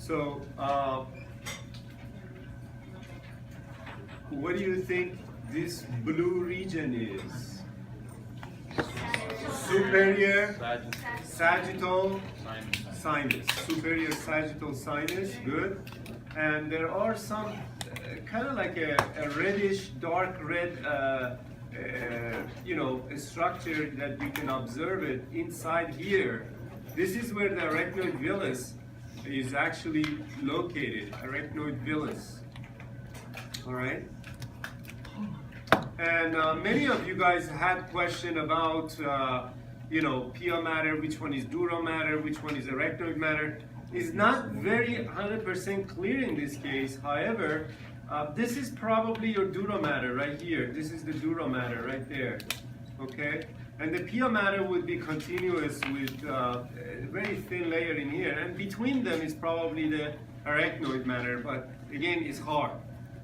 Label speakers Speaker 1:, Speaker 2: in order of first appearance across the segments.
Speaker 1: So, what do you think this blue region is? Superior sagittal sinus. Superior sagittal sinus, good. And there are some kind of like a reddish, dark red, a structure that you can observe it inside here. This is where the arachnoid villus is actually located, arachnoid villus. All right. And many of you guys had question about, pia matter, which one is dura matter, which one is arachnoid matter. It's not very 100% clear in this case. However, this is probably your dura matter right here. This is the dura matter right there. Okay? And the pia matter would be continuous with a very thin layer in here. And between them is probably the arachnoid matter, but again, it's hard.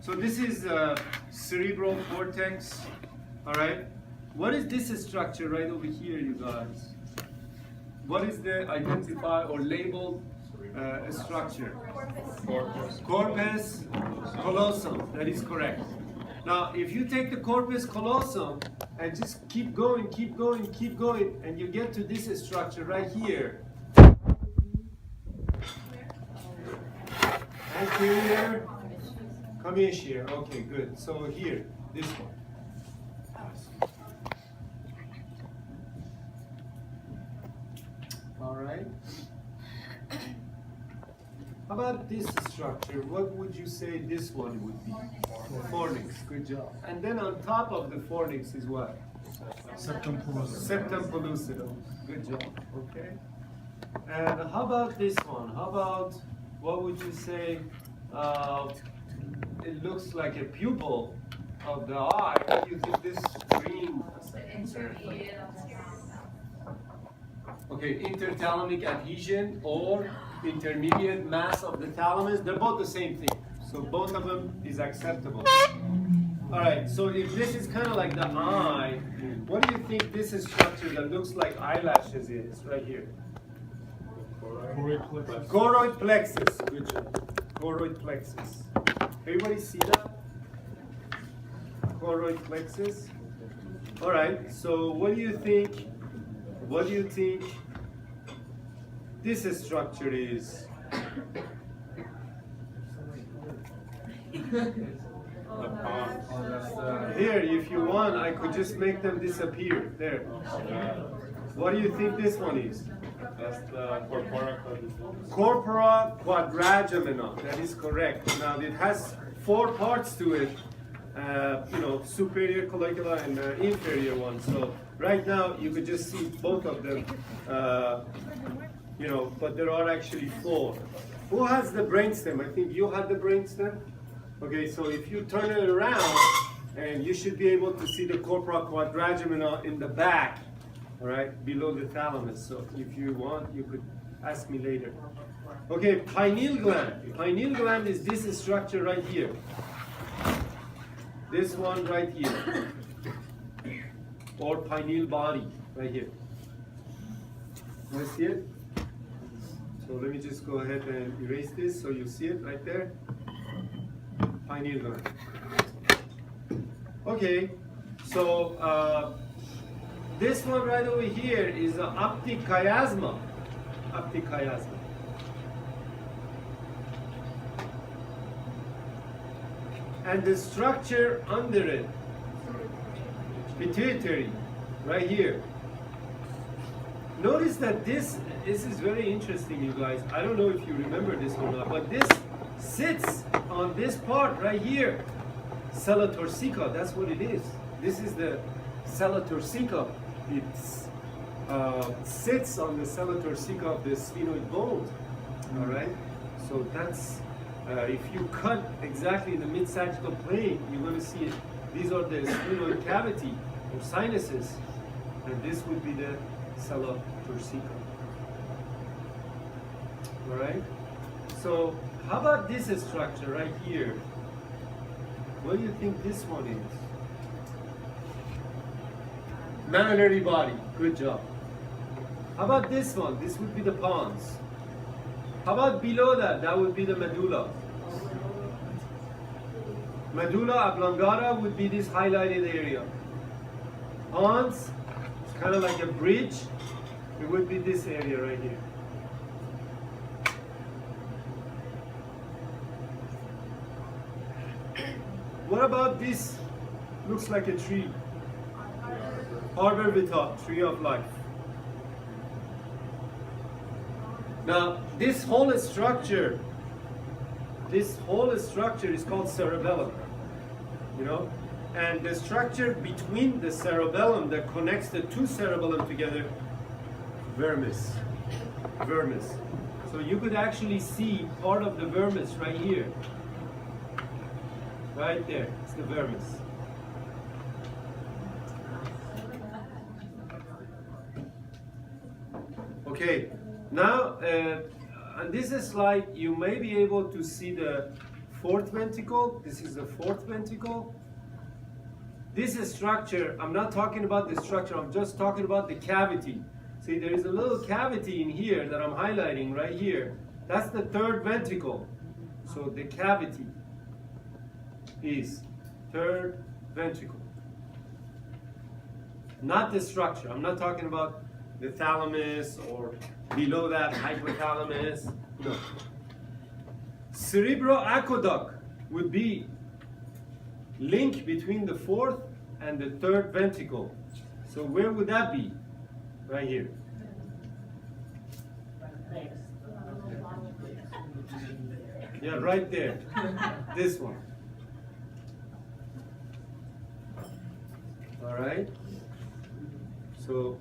Speaker 1: So this is cerebral cortex, all right? What is this structure right over here, you guys? What is the identified or labeled structure? Corpus callosum, that is correct. Now, if you take the corpus callosum and just keep going, and you get to this structure right here. Anterior. Commissure, okay, good. So here, this one. All right. How about this structure? What would you say this one would be? Fornix, good job. And then on top of the fornix is what?
Speaker 2: Septum pellucidum.
Speaker 1: Septum pellucidum, good job, okay. And how about this one? How about, what would you say, it looks like a pupil of the eye. What do you think this green? Okay, interthalamic adhesion or intermediate mass of the thalamus. They're both the same thing. So both of them is acceptable. All right, so if this is kind of like the eye, what do you think this structure that looks like eyelashes is right here? Choroid plexus. Good job. Choroid plexus. Everybody see that? Choroid plexus. All right. So what do you think? What do you think this structure is? Here, if you want, I could just make them disappear. There. What do you think this one is?
Speaker 2: That's the
Speaker 1: Corpora quadragemina. That is correct. Now it has 4 parts to it. Superior collicula and inferior one. So right now you could just see both of them. But there are actually 4. Who has the brainstem? I think you had the brainstem. Okay, so if you turn it around, and you should be able to see the corpora quadragemina in the back. All right, below the thalamus. So if you want, you could ask me later. Okay, pineal gland. Pineal gland is this structure right here. This one right here. Or pineal body right here. You see it? So let me just go ahead and erase this so you see it right there. Pineal gland. Okay, so this one right over here is the optic chiasma. Optic chiasma. And the structure under it, pituitary, right here. Notice that this is very interesting, you guys. I don't know if you remember this or not, but this sits on this part right here. Sella turcica, that's what it is. This is the sella turcica. It sits on the sella turcica of the sphenoid bone. All right. So that's if you cut exactly in the mid-sagittal plane, you're going to see it. These are the sphenoid cavity or sinuses, and this would be the sella turcica. All right. So how about this structure right here? What do you think this one is? Mammillary body. Good job. How about this one? This would be the pons. How about below that? That would be the medulla. Medulla oblongata would be this highlighted area. Ons, it's kind of like a bridge. It would be this area right here. What about this? Looks like a tree. Arbor vitae, tree of life. Now, this whole structure is called cerebellum. You know? And the structure between the cerebellum that connects the two cerebellum together, vermis. Vermis. So you could actually see part of the vermis right here. Right there, it's the vermis. Okay, now on this slide you may be able to see the fourth ventricle. This is the fourth ventricle. This structure, I'm not talking about the structure, I'm just talking about the cavity. See, there is a little cavity in here that I'm highlighting right here. That's the third ventricle. So the cavity is third ventricle. Not the structure. I'm not talking about the thalamus or below that hypothalamus. No. Cerebroaqueduct would be link between the fourth and the third ventricle. So where would that be? Right here. Yeah, right there. This one. All right. So